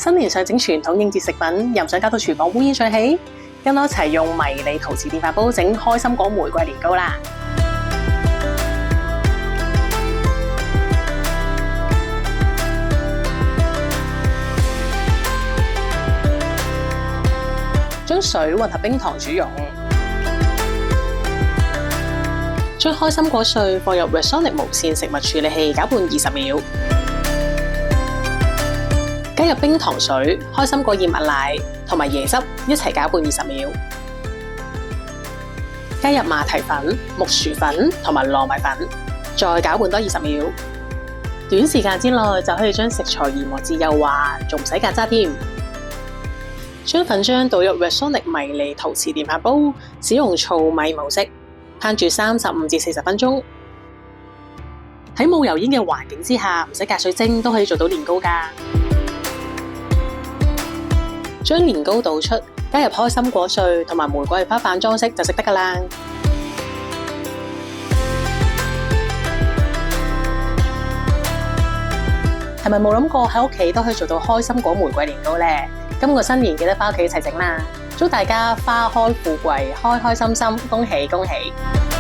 新年想整傳統應節食品，又唔想搞到廚房烏煙瘴氣，跟我一齊用迷你陶瓷電飯煲整開心果玫瑰年糕啦！將水混合冰糖煮溶，將開心果碎放入 Rexonic 無線食物處理器攪拌20秒，加入冰糖水、開心果燕麥奶同埋椰汁一齊攪拌20秒，加入馬蹄粉、木薯粉同埋糯米粉，再攪拌多20秒。短時間之內就可以將食材研磨至幼滑，仲唔使隔渣添。將粉漿倒入 Rexonic 迷你陶瓷電飯煲，使用糙米模式，烹煮35至40分鐘。喺冇油煙嘅環境之下，唔使隔水蒸都可以做到年糕㗎。將年糕倒出，加入開心果碎同埋玫瑰花瓣裝飾就食得㗎啦。係咪冇諗過喺屋企都可以做到開心果玫瑰年糕呢？今個新年記得返屋企一齊整啦！祝大家花開富貴，開開心心，恭喜恭喜！